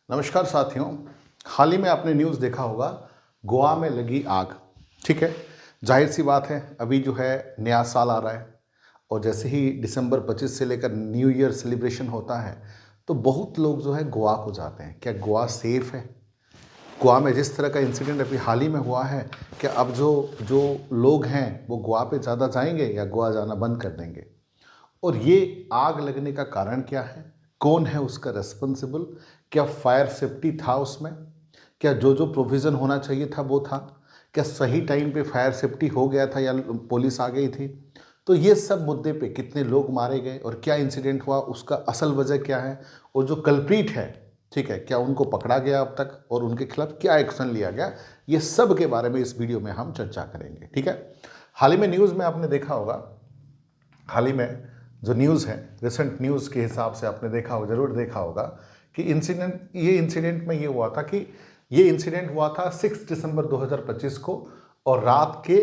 नमस्कार साथियों। हाल ही में आपने न्यूज़ देखा होगा, गोवा में लगी आग। ठीक है, जाहिर सी बात है, अभी जो है नया साल आ रहा है और जैसे ही दिसंबर 25 से लेकर न्यू ईयर सेलिब्रेशन होता है तो बहुत लोग जो है गोवा को जाते हैं। क्या गोवा सेफ है? गोवा में जिस तरह का इंसिडेंट अभी हाल ही में हुआ है, क्या अब जो जो लोग हैं वो गोवा पे ज़्यादा जाएंगे या गोवा जाना बंद कर देंगे? और ये आग लगने का कारण क्या है? कौन है उसका रेस्पॉन्सिबल? क्या फायर सेफ्टी था उसमें? क्या जो जो प्रोविज़न होना चाहिए था वो था? क्या सही टाइम पे फायर सेफ्टी हो गया था या पुलिस आ गई थी? तो ये सब मुद्दे पे कितने लोग मारे गए और क्या इंसिडेंट हुआ, उसका असल वजह क्या है, और जो कल्प्रीट है, ठीक है, क्या उनको पकड़ा गया अब तक और उनके खिलाफ क्या एक्शन लिया गया, ये सब के बारे में इस वीडियो में हम चर्चा करेंगे। ठीक है, हाल ही में न्यूज़ में आपने देखा होगा, हाल ही में जो न्यूज़ है, रिसेंट न्यूज़ के हिसाब से आपने देखा हो, ज़रूर देखा होगा कि ये इंसिडेंट में ये हुआ था कि ये इंसिडेंट हुआ था 6 दिसंबर 2025 को और रात के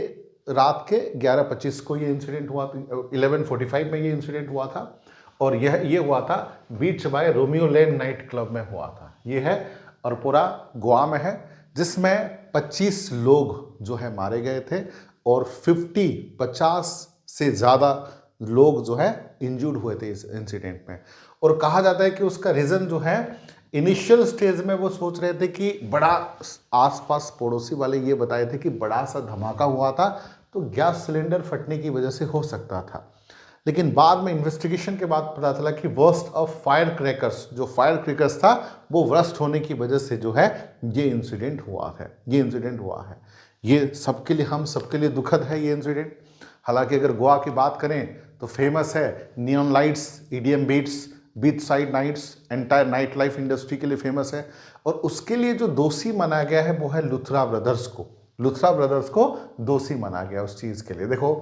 11:25 को ये इंसिडेंट हुआ। 11:45 में ये इंसिडेंट हुआ था और ये हुआ था Birch by Romeo Lane night club में हुआ था। ये है और पूरा गोवा में है, जिसमें 25 लोग जो है मारे गए थे और 50 से ज़्यादा लोग जो है इंजूर्ड हुए थे इस इंसिडेंट में। और कहा जाता है कि उसका रीज़न जो है, इनिशियल स्टेज में वो सोच रहे थे कि बड़ा, आसपास पड़ोसी वाले ये बताए थे कि बड़ा सा धमाका हुआ था तो गैस सिलेंडर फटने की वजह से हो सकता था। लेकिन बाद में इन्वेस्टिगेशन के बाद पता चला कि वर्स्ट ऑफ फायर क्रैकर्स, जो फायर क्रैकर्स था वो वर्स्ट होने की वजह से जो है ये इंसिडेंट हुआ है। ये सबके लिए, हम सबके लिए दुखद है ये इंसिडेंट। हालांकि अगर गोवा की बात करें तो फेमस है neon lights, EDM beats, beach side nights, entire night life industry के लिए फेमस है। और उसके लिए जो दोषी माना गया है वो है लुथरा ब्रदर्स को दोषी माना गया उस चीज़ के लिए। देखो,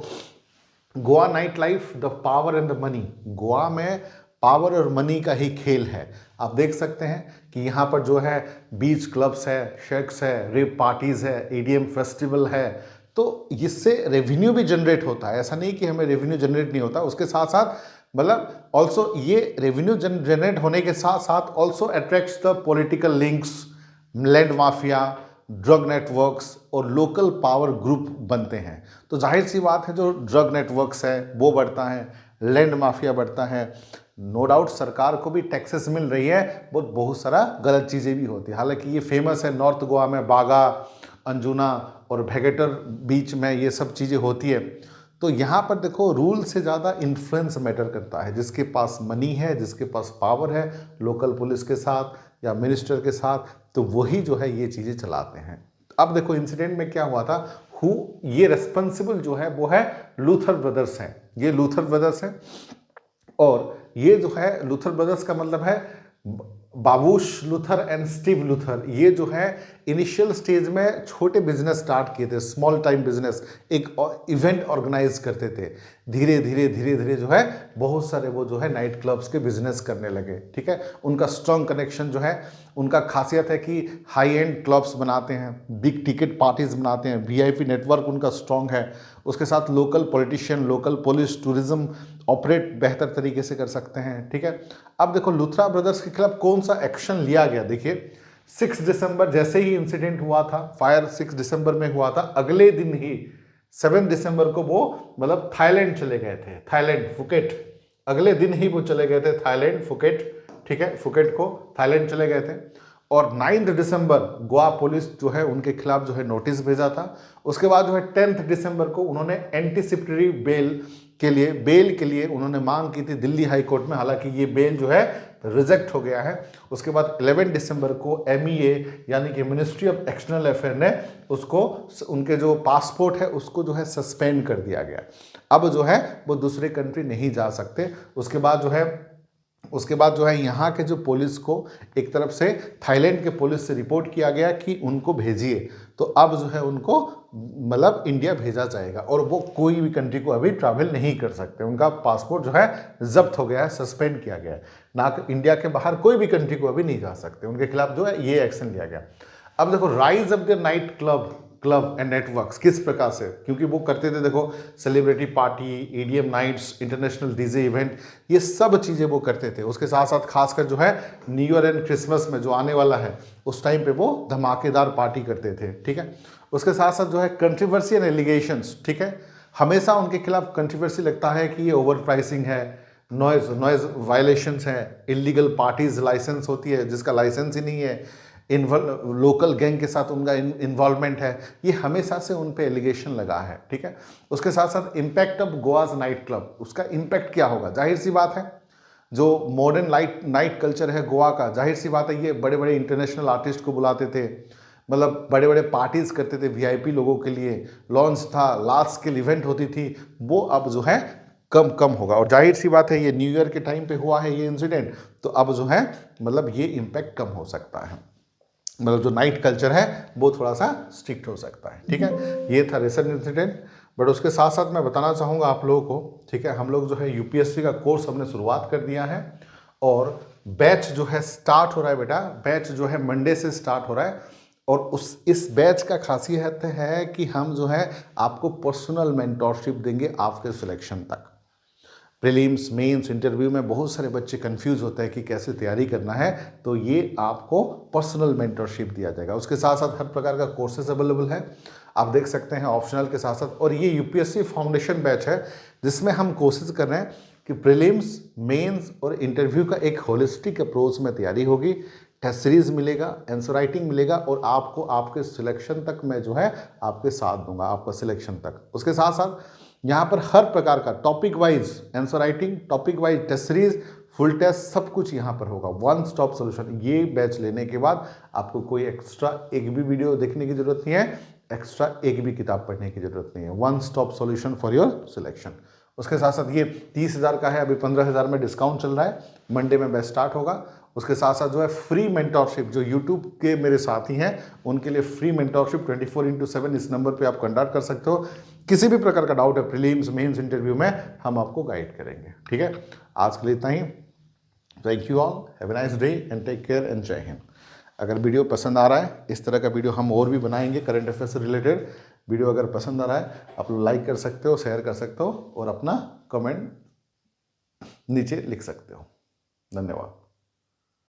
Goa night life, the power and the money, Goa में पावर और मनी का ही खेल है। आप देख सकते हैं कि यहाँ पर जो है बीच क्लब्स है, शेक्स है, रेव पार्टीज़ है, ईडीएम फेस्टिवल है, तो इससे रेवेन्यू भी जनरेट होता है। ऐसा नहीं कि हमें रेवेन्यू जनरेट नहीं होता, उसके साथ साथ मतलब ऑल्सो ये रेवेन्यू जनरेट होने के साथ साथ also attracts the political links, land mafia, drug networks और लोकल पावर ग्रुप बनते हैं। तो जाहिर सी बात है, जो ड्रग नेटवर्क्स है वो बढ़ता है, लैंड माफिया बढ़ता है। नो डाउट सरकार को भी टैक्सेस मिल रही है, बहुत सारा गलत चीज़ें भी होती है। हालांकि ये फेमस है नॉर्थ गोवा में, बागा, अंजुना और भेगेटर बीच में ये सब चीज़ें होती है। तो यहाँ पर देखो, रूल से ज़्यादा इन्फ्लुएंस मैटर करता है। जिसके पास मनी है, जिसके पास पावर है, लोकल पुलिस के साथ या मिनिस्टर के साथ, तो वही जो है ये चीज़ें चलाते हैं। अब देखो इंसिडेंट में क्या हुआ था, ये रेस्पॉन्सिबल जो है वो है लूथर ब्रदर्स हैं। ये लूथर ब्रदर्स हैं और ये जो है लूथर ब्रदर्स का मतलब है Babush Luther and Steve Luther. ये जो है इनिशियल स्टेज में छोटे बिजनेस स्टार्ट किए थे, स्मॉल टाइम बिजनेस, एक इवेंट ऑर्गेनाइज करते थे। धीरे धीरे जो है बहुत सारे वो जो है नाइट क्लब्स के बिजनेस करने लगे। ठीक है, उनका स्ट्रॉन्ग कनेक्शन जो है, उनका खासियत है कि हाई एंड क्लब्स बनाते हैं, बिग टिकट पार्टीज बनाते हैं, वीआईपी नेटवर्क उनका स्ट्रॉन्ग है। उसके साथ local politician, local police, tourism operate बेहतर तरीके से कर सकते हैं। ठीक है, अब देखो लूथरा ब्रदर्स के खिलाफ कौन सा एक्शन लिया गया। देखिए, 6 दिसंबर जैसे ही इंसिडेंट हुआ था, फायर 6 दिसंबर में हुआ था, अगले दिन ही 7 दिसंबर को वो मतलब थाईलैंड चले गए थे, थाईलैंड फुकेट। अगले दिन ही वो चले गए थे थाईलैंड फुकेट। ठीक है, फुकेट को थाईलैंड चले गए थे। और 9 दिसंबर गोवा पुलिस जो है उनके खिलाफ जो है नोटिस भेजा था। उसके बाद जो है 10 दिसंबर को उन्होंने एंटीसिपेटरी बेल के लिए उन्होंने मांग की थी दिल्ली हाई कोर्ट में। हालांकि ये बेल जो है रिजेक्ट हो गया है। उसके बाद 11 दिसंबर को MEA यानी कि मिनिस्ट्री ऑफ एक्सटर्नल अफेयर ने उसको, उनके जो पासपोर्ट है उसको जो है सस्पेंड कर दिया गया। अब जो है वो दूसरे कंट्री नहीं जा सकते। उसके बाद जो है यहाँ के जो पुलिस को एक तरफ से थाईलैंड के पुलिस से रिपोर्ट किया गया कि उनको भेजिए। तो अब जो है उनको मतलब इंडिया भेजा जाएगा और वो कोई भी कंट्री को अभी ट्रैवल नहीं कर सकते। उनका पासपोर्ट जो है जब्त हो गया है, सस्पेंड किया गया है। ना इंडिया के बाहर कोई भी कंट्री को अभी नहीं जा सकते। उनके खिलाफ जो है ये एक्शन लिया गया। अब देखो, rise of the night club club and networks किस प्रकार से, क्योंकि वो करते थे, देखो celebrity party, EDM nights, international DJ event, ये सब चीज़ें वो करते थे। उसके साथ साथ खासकर जो है न्यू ईयर एंड क्रिसमस में जो आने वाला है उस टाइम पे वो धमाकेदार पार्टी करते थे, ठीक है। उसके साथ साथ जो है कंट्रोवर्सी एंड एलिगेशंस, ठीक है, हमेशा उनके खिलाफ कंट्रोवर्सी लगता है कि ये ओवर प्राइसिंग है, नॉइज वायलेशंस है, इलीगल पार्टीज लाइसेंस होती है जिसका लाइसेंस ही नहीं है, लोकल गैंग के साथ उनका इन्वॉल्वमेंट है, ये हमेशा से उन पे एलिगेशन लगा है, ठीक है। उसके साथ साथ impact of Goa's night club, उसका इम्पैक्ट क्या होगा, जाहिर सी बात है जो मॉडर्न नाइट कल्चर है गोवा का, जाहिर सी बात है ये बड़े बड़े इंटरनेशनल आर्टिस्ट को बुलाते थे, मतलब बड़े बड़े पार्टीज करते थे वीआईपी लोगों के लिए, लॉन्च था, लार्ज स्केल इवेंट होती थी, वो अब जो है कम कम होगा। और जाहिर सी बात है ये न्यू ईयर के टाइम पे हुआ है ये इंसिडेंट, तो अब जो है मतलब ये इम्पैक्ट कम हो सकता है, मतलब जो नाइट कल्चर है वो थोड़ा सा स्ट्रिक्ट हो सकता है, ठीक है। ये था रिसेंट इंसिडेंट। बट उसके साथ साथ मैं बताना चाहूँगा आप लोगों को, ठीक है, हम लोग जो है यूपीएससी का कोर्स हमने शुरुआत कर दिया है और बैच जो है स्टार्ट हो रहा है बेटा, बैच जो है मंडे से स्टार्ट हो रहा है। और इस बैच का खासियत है कि हम जो है आपको पर्सनल मेंटोरशिप देंगे आपके सिलेक्शन तक। प्रीलिम्स, मेंस, इंटरव्यू में बहुत सारे बच्चे कंफ्यूज होते हैं कि कैसे तैयारी करना है, तो ये आपको पर्सनल मेंटरशिप दिया जाएगा। उसके साथ साथ हर प्रकार का कोर्सेज अवेलेबल है, आप देख सकते हैं ऑप्शनल के साथ साथ। और ये यूपीएससी फाउंडेशन बैच है जिसमें हम कोशिश कर रहे हैं कि प्रीलिम्स, मेंस और इंटरव्यू का एक होलिस्टिक अप्रोच में तैयारी होगी, टेस्ट सीरीज मिलेगा, आंसर राइटिंग मिलेगा और आपको आपके सिलेक्शन तक मैं जो है आपके साथ दूंगा, आपका सिलेक्शन तक। उसके साथ साथ यहाँ पर हर प्रकार का topic wise answer writing, topic wise test series, full test, सब कुछ यहाँ पर होगा, वन स्टॉप सोल्यूशन। ये बैच लेने के बाद आपको कोई एक्स्ट्रा एक भी वीडियो देखने की जरूरत नहीं है, एक्स्ट्रा एक भी किताब पढ़ने की जरूरत नहीं है, one stop solution for your selection. उसके साथ साथ ये 30,000 का है, अभी 15,000 में डिस्काउंट चल रहा है, मंडे में बैच स्टार्ट होगा। उसके साथ साथ जो है फ्री मेंटोरशिप, जो यूट्यूब के मेरे साथी हैं उनके लिए फ्री मेंटोरशिप 24/7 इस नंबर पे आप कंडक्ट कर सकते हो। किसी भी प्रकार का डाउट है प्रीलिम्स, मेंस, इंटरव्यू में हम आपको गाइड करेंगे, ठीक है। आज के लिए इतना ही। Thank you all, have a nice day and take care and जय हिंद। अगर वीडियो पसंद आ रहा है, इस तरह का वीडियो हम और भी बनाएंगे करंट अफेयर से रिलेटेड। वीडियो अगर पसंद आ रहा है आप लाइक कर सकते हो, शेयर कर सकते हो और अपना कमेंट नीचे लिख सकते हो। धन्यवाद।